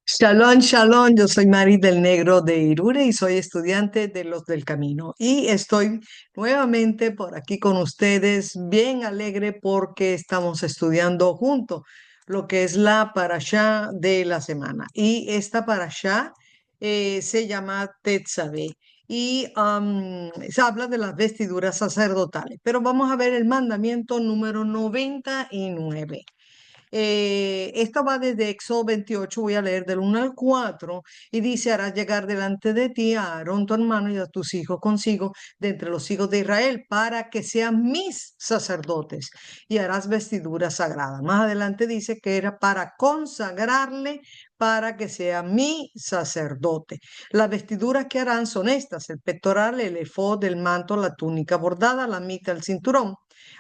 Shalom, shalom, yo soy Mari del Negro de Irure y soy estudiante de los del Camino. Y estoy nuevamente por aquí con ustedes, bien alegre porque estamos estudiando juntos lo que es la parashá de la semana. Y esta parashá se llama Tetzaveh y se habla de las vestiduras sacerdotales. Pero vamos a ver el mandamiento número 99. Esto va desde Éxodo 28, voy a leer del 1 al 4, y dice, harás llegar delante de ti a Aarón tu hermano y a tus hijos consigo de entre los hijos de Israel, para que sean mis sacerdotes, y harás vestiduras sagradas. Más adelante dice que era para consagrarle, para que sea mi sacerdote. Las vestiduras que harán son estas: el pectoral, el efod, el manto, la túnica bordada, la mitra, el cinturón.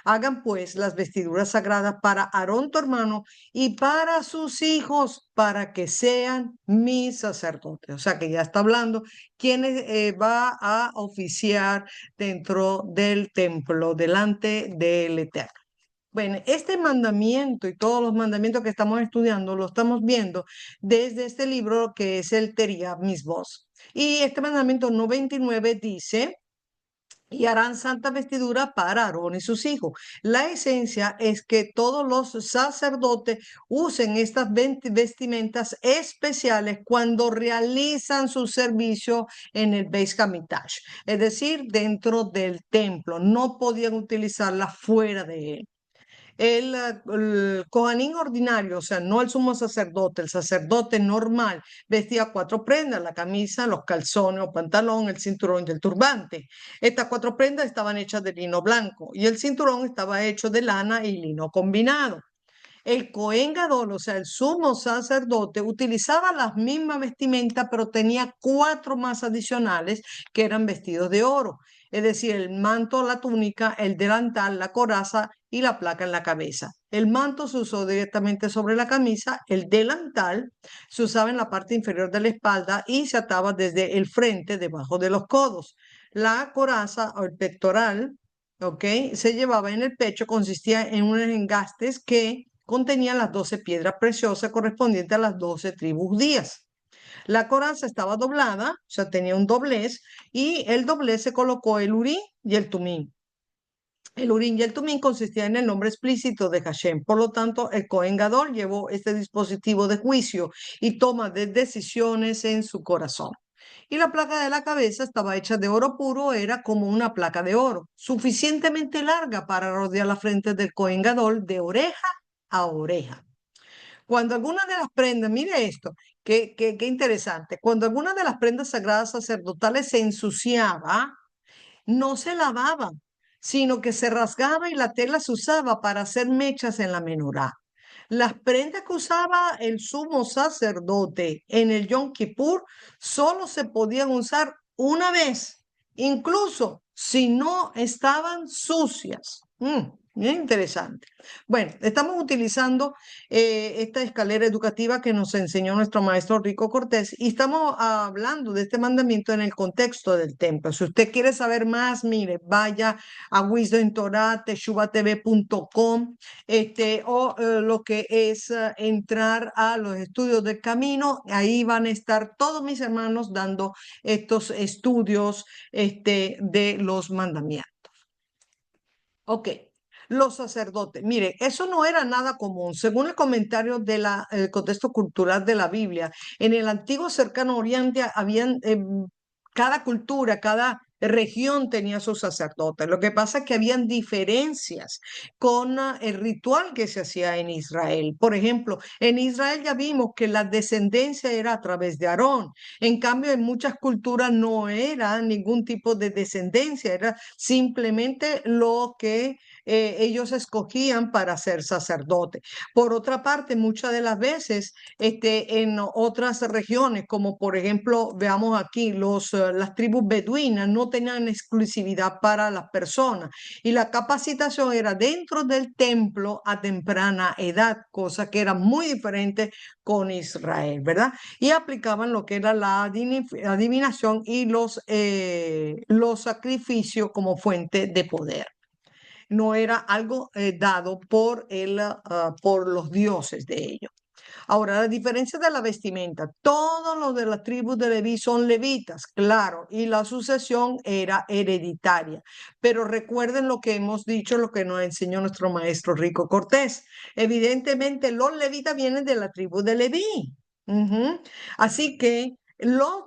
Hagan pues las vestiduras sagradas para Aarón tu hermano y para sus hijos, para que sean mis sacerdotes. O sea que ya está hablando quién va a oficiar dentro del templo, delante del Eterno. Bueno, este mandamiento y todos los mandamientos que estamos estudiando lo estamos viendo desde este libro que es el Teria Misbos. Y este mandamiento 99 dice: y harán santa vestidura para Aarón y sus hijos. La esencia es que todos los sacerdotes usen estas vestimentas especiales cuando realizan su servicio en el Beis Hamikdash, es decir, dentro del templo. No podían utilizarlas fuera de él. El Cohanín ordinario, o sea, no el sumo sacerdote, el sacerdote normal, vestía cuatro prendas: la camisa, los calzones o pantalón, el cinturón y el turbante. Estas cuatro prendas estaban hechas de lino blanco y el cinturón estaba hecho de lana y lino combinado. El Cohen Gadol, o sea, el sumo sacerdote, utilizaba las mismas vestimentas, pero tenía cuatro más adicionales que eran vestidos de oro. Es decir, el manto, la túnica, el delantal, la coraza y la placa en la cabeza. El manto se usó directamente sobre la camisa, el delantal se usaba en la parte inferior de la espalda y se ataba desde el frente, debajo de los codos. La coraza o el pectoral, ¿ok?, se llevaba en el pecho, consistía en unos engastes que contenían las 12 piedras preciosas correspondientes a las 12 tribus judías. La coraza estaba doblada, o sea, tenía un doblez, y el doblez se colocó el urín y el tumín. El urín y el tumín consistían en el nombre explícito de Hashem. Por lo tanto, el Cohen Gadol llevó este dispositivo de juicio y toma de decisiones en su corazón. Y la placa de la cabeza estaba hecha de oro puro, era como una placa de oro, suficientemente larga para rodear la frente del Cohen Gadol de oreja a oreja. Cuando alguna de las prendas, mire esto, qué interesante, cuando alguna de las prendas sagradas sacerdotales se ensuciaba, no se lavaba, sino que se rasgaba y la tela se usaba para hacer mechas en la menorá. Las prendas que usaba el sumo sacerdote en el Yom Kippur solo se podían usar una vez, incluso si no estaban sucias. Bien interesante. Bueno, estamos utilizando esta escalera educativa que nos enseñó nuestro maestro Rico Cortés y estamos hablando de este mandamiento en el contexto del templo. Si usted quiere saber más, mire, vaya a Wisdom Torah, teshuvatv.com, o lo que es entrar a los estudios del camino. Ahí van a estar todos mis hermanos dando estos estudios de los mandamientos. Ok. Los sacerdotes, mire, eso no era nada común. Según el comentario del contexto cultural de la Biblia, en el antiguo cercano oriente habían, cada cultura, cada región tenía sus sacerdotes. Lo que pasa es que habían diferencias con el ritual que se hacía en Israel. Por ejemplo, en Israel ya vimos que la descendencia era a través de Aarón. En cambio, en muchas culturas no era ningún tipo de descendencia, era simplemente lo que ellos escogían para ser sacerdote. Por otra parte, muchas de las veces en otras regiones, como por ejemplo, veamos aquí, las tribus beduinas no tenían exclusividad para las personas y la capacitación era dentro del templo a temprana edad, cosa que era muy diferente con Israel, ¿verdad? Y aplicaban lo que era la adivinación y los sacrificios como fuente de poder. No era algo dado por los dioses de ellos. Ahora, la diferencia de la vestimenta, todos los de la tribu de Leví son levitas, claro, y la sucesión era hereditaria. Pero recuerden lo que hemos dicho, lo que nos enseñó nuestro maestro Rico Cortés. Evidentemente, los levitas vienen de la tribu de Leví. Ujú. Así que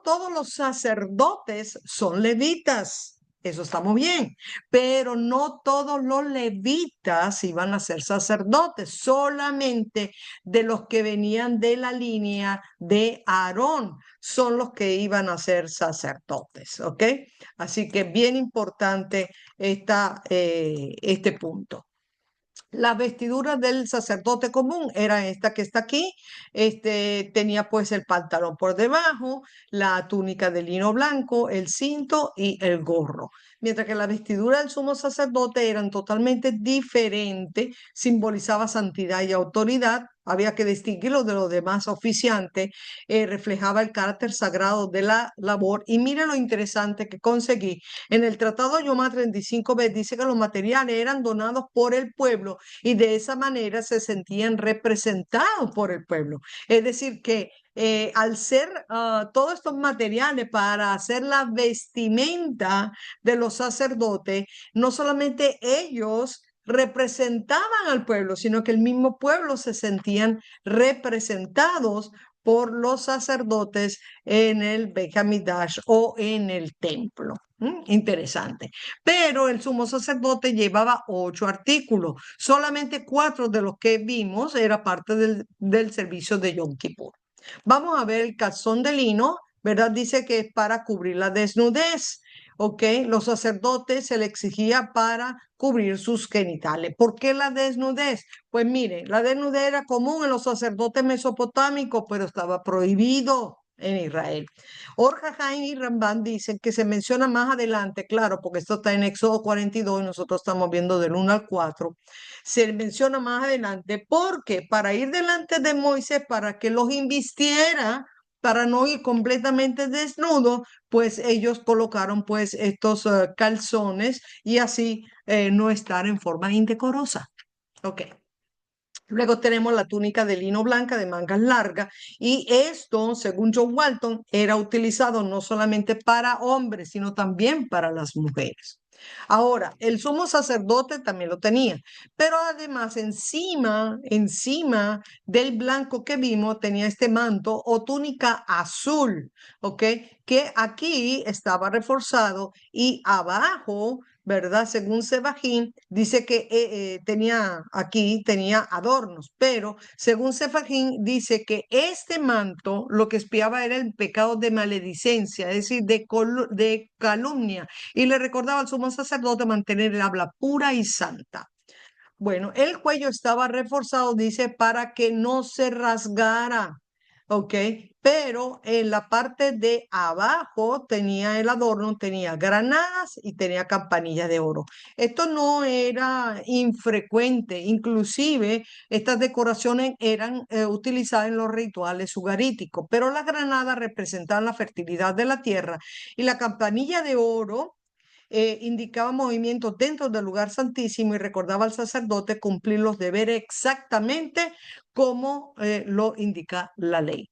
todos los sacerdotes son levitas. Eso está muy bien, pero no todos los levitas iban a ser sacerdotes, solamente de los que venían de la línea de Aarón son los que iban a ser sacerdotes, ¿ok? Así que bien importante este punto. Las vestiduras del sacerdote común era esta que está aquí. Tenía pues el pantalón por debajo, la túnica de lino blanco, el cinto y el gorro. Mientras que la vestidura del sumo sacerdote eran totalmente diferentes, simbolizaba santidad y autoridad. Había que distinguirlo de los demás oficiantes, reflejaba el carácter sagrado de la labor. Y mire lo interesante que conseguí. En el Tratado Yomá 35b dice que los materiales eran donados por el pueblo y de esa manera se sentían representados por el pueblo. Es decir, que al ser todos estos materiales para hacer la vestimenta de los sacerdotes, no solamente ellos representaban al pueblo, sino que el mismo pueblo se sentían representados por los sacerdotes en el Beit HaMikdash o en el templo. Interesante. Pero el sumo sacerdote llevaba 8 artículos. Solamente 4 de los que vimos era parte del servicio de Yom Kippur. Vamos a ver el calzón de lino, ¿verdad? Dice que es para cubrir la desnudez. ¿Ok? Los sacerdotes se le exigía para cubrir sus genitales. ¿Por qué la desnudez? Pues mire, la desnudez era común en los sacerdotes mesopotámicos, pero estaba prohibido en Israel. Orja Jaime y Ramban dicen que se menciona más adelante, claro, porque esto está en Éxodo 42 y nosotros estamos viendo del 1 al 4. Se menciona más adelante porque para ir delante de Moisés, para que los invistiera, para no ir completamente desnudo, pues ellos colocaron pues estos calzones y así no estar en forma indecorosa. Ok. Luego tenemos la túnica de lino blanca de mangas largas y esto, según John Walton, era utilizado no solamente para hombres, sino también para las mujeres. Ahora, el sumo sacerdote también lo tenía, pero además encima del blanco que vimos, tenía este manto o túnica azul, ¿ok? Que aquí estaba reforzado y abajo, ¿verdad? Según Sebajín, dice que tenía adornos, pero según Sebajín dice que este manto lo que espiaba era el pecado de maledicencia, es decir, de calumnia, y le recordaba al sumo sacerdote mantener el habla pura y santa. Bueno, el cuello estaba reforzado, dice, para que no se rasgara, ¿ok? Pero en la parte de abajo tenía el adorno, tenía granadas y tenía campanillas de oro. Esto no era infrecuente, inclusive estas decoraciones eran utilizadas en los rituales ugaríticos, pero las granadas representaban la fertilidad de la tierra y la campanilla de oro indicaba movimientos dentro del lugar santísimo y recordaba al sacerdote cumplir los deberes exactamente como lo indica la ley.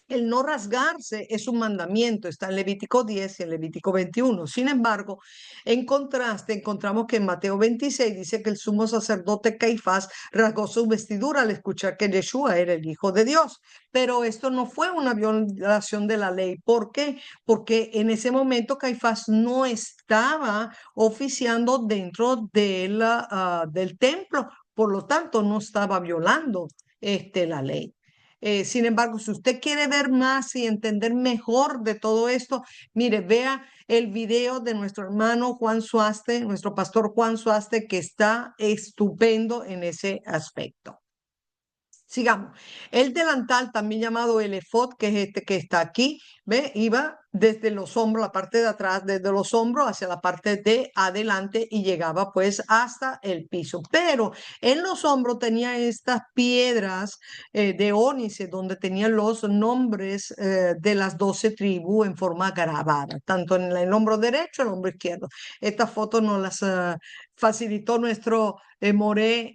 El no rasgarse es un mandamiento, está en Levítico 10 y en Levítico 21. Sin embargo, en contraste, encontramos que en Mateo 26 dice que el sumo sacerdote Caifás rasgó su vestidura al escuchar que Yeshua era el Hijo de Dios. Pero esto no fue una violación de la ley. ¿Por qué? Porque en ese momento Caifás no estaba oficiando dentro del templo, por lo tanto no estaba violando la ley. Sin embargo, si usted quiere ver más y entender mejor de todo esto, mire, vea el video de nuestro hermano Juan Suaste, nuestro pastor Juan Suaste, que está estupendo en ese aspecto. Sigamos. El delantal, también llamado el efod, que es este que está aquí, ¿ve? Iba desde los hombros, la parte de atrás, desde los hombros hacia la parte de adelante y llegaba pues hasta el piso. Pero en los hombros tenía estas piedras de ónice donde tenían los nombres de las 12 tribus en forma grabada, tanto en el hombro derecho y el hombro izquierdo. Estas fotos nos las facilitó nuestro Moré,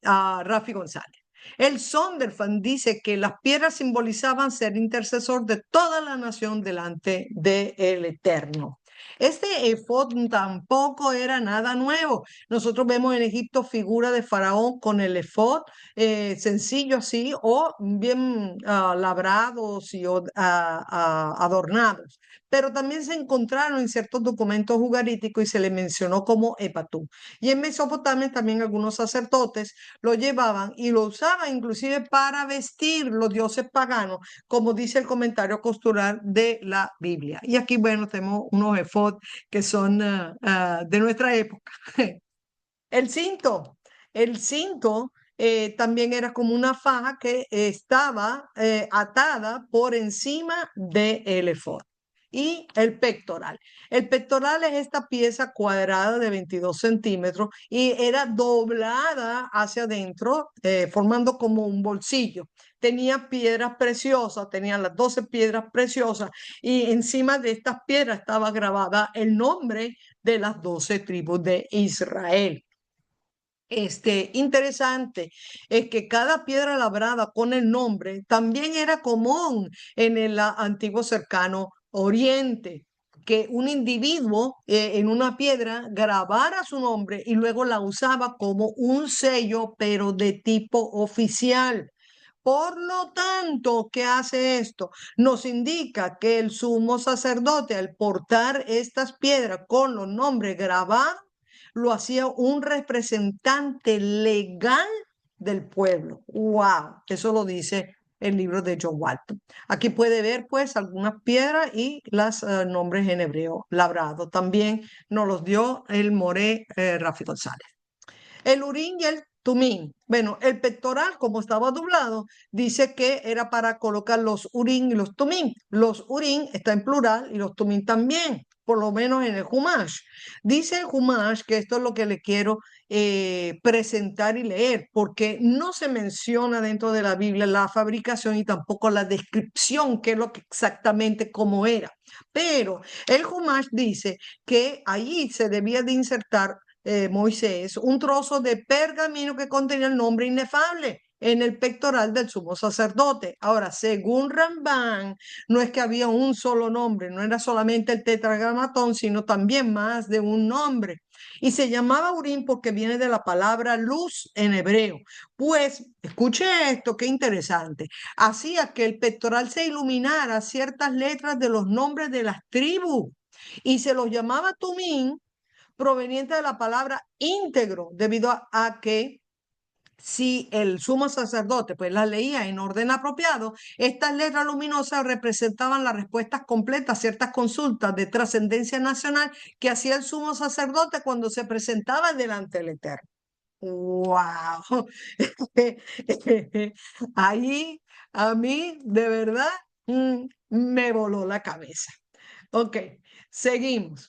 Rafi González. El Sondervan dice que las piedras simbolizaban ser intercesor de toda la nación delante del Eterno. Este efod tampoco era nada nuevo. Nosotros vemos en Egipto figura de faraón con el efod sencillo así o bien labrados y adornados. Pero también se encontraron en ciertos documentos ugaríticos y se le mencionó como epatú. Y en Mesopotamia también algunos sacerdotes lo llevaban y lo usaban inclusive para vestir los dioses paganos, como dice el comentario costural de la Biblia. Y aquí, bueno, tenemos unos efod que son de nuestra época. El cinto, el cinto también era como una faja que estaba atada por encima del efod. Y el pectoral. El pectoral es esta pieza cuadrada de 22 centímetros y era doblada hacia adentro, formando como un bolsillo. Tenía piedras preciosas, tenía las 12 piedras preciosas y encima de estas piedras estaba grabada el nombre de las 12 tribus de Israel. Interesante es que cada piedra labrada con el nombre también era común en el antiguo cercano Oriente, que un individuo en una piedra grabara su nombre y luego la usaba como un sello, pero de tipo oficial. Por lo tanto, ¿qué hace esto? Nos indica que el sumo sacerdote, al portar estas piedras con los nombres grabados, lo hacía un representante legal del pueblo. ¡Wow! Eso lo dice el libro de John Walton. Aquí puede ver pues algunas piedras y los nombres en hebreo labrado. También nos los dio el Moré Rafi González. El Urín y el Tumín. Bueno, el pectoral, como estaba doblado, dice que era para colocar los Urín y los Tumín. Los Urín está en plural y los Tumín también, por lo menos en el Humash. Dice el Humash, que esto es lo que le quiero presentar y leer, porque no se menciona dentro de la Biblia la fabricación y tampoco la descripción, que es lo que exactamente cómo era. Pero el Humash dice que allí se debía de insertar Moisés un trozo de pergamino que contenía el nombre inefable en el pectoral del sumo sacerdote. Ahora, según Ramban, no es que había un solo nombre, no era solamente el tetragramatón, sino también más de un nombre. Y se llamaba Urim porque viene de la palabra luz en hebreo. Pues, escuche esto, qué interesante. Hacía que el pectoral se iluminara ciertas letras de los nombres de las tribus y se los llamaba Tumín proveniente de la palabra íntegro, debido a que si el sumo sacerdote pues las leía en orden apropiado, estas letras luminosas representaban las respuestas completas a ciertas consultas de trascendencia nacional que hacía el sumo sacerdote cuando se presentaba delante del Eterno. ¡Wow! Ahí a mí de verdad me voló la cabeza. Ok, seguimos.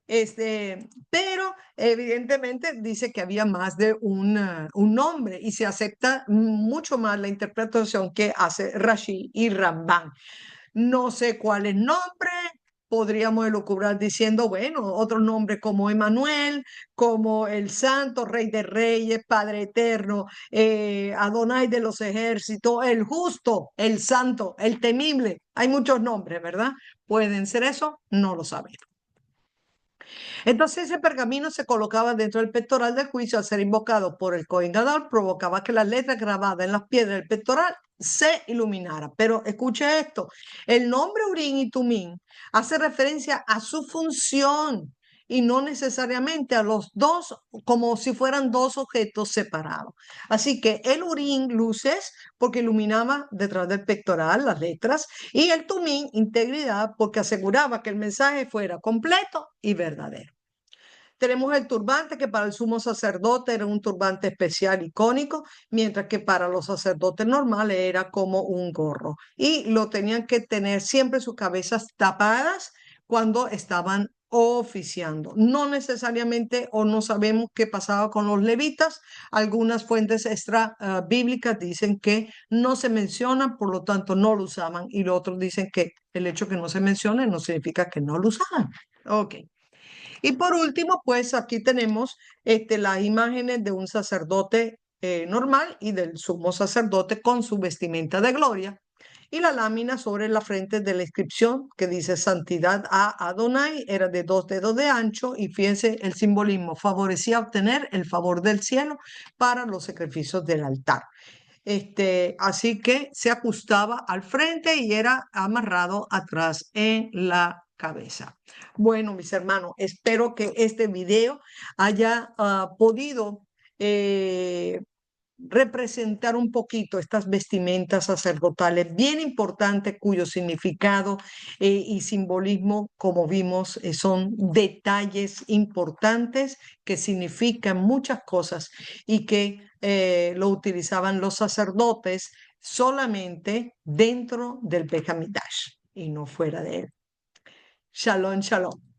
Pero evidentemente dice que había más de un nombre y se acepta mucho más la interpretación que hace Rashi y Ramban. No sé cuál es nombre, podríamos elucubrar diciendo, bueno, otros nombres como Emanuel, como el Santo, Rey de Reyes, Padre Eterno, Adonai de los ejércitos, el Justo, el Santo, el Temible. Hay muchos nombres, ¿verdad? ¿Pueden ser eso? No lo sabemos. Entonces ese pergamino se colocaba dentro del pectoral del juicio al ser invocado por el Kohen Gadol, provocaba que las letras grabadas en las piedras del pectoral se iluminaran. Pero escuche esto, el nombre Urim y Tumim hace referencia a su función y no necesariamente a los dos como si fueran dos objetos separados. Así que el Urim, luces, porque iluminaba detrás del pectoral las letras, y el Tumim, integridad, porque aseguraba que el mensaje fuera completo y verdadero. Tenemos el turbante, que para el sumo sacerdote era un turbante especial icónico, mientras que para los sacerdotes normales era como un gorro. Y lo tenían que tener siempre sus cabezas tapadas cuando estaban oficiando. No necesariamente, o no sabemos qué pasaba con los levitas. Algunas fuentes extra bíblicas dicen que no se mencionan, por lo tanto no lo usaban. Y los otros dicen que el hecho que no se mencione no significa que no lo usaban. Ok. Y por último, pues aquí tenemos las imágenes de un sacerdote normal y del sumo sacerdote con su vestimenta de gloria. Y la lámina sobre la frente de la inscripción que dice Santidad a Adonai era de 2 dedos de ancho y fíjense el simbolismo, favorecía obtener el favor del cielo para los sacrificios del altar. Así que se ajustaba al frente y era amarrado atrás en la cabeza. Bueno, mis hermanos, espero que este video haya podido eh, representar un poquito estas vestimentas sacerdotales bien importantes cuyo significado y simbolismo, como vimos, son detalles importantes que significan muchas cosas y que lo utilizaban los sacerdotes solamente dentro del Beit HaMikdash y no fuera de él. Shalom, shalom.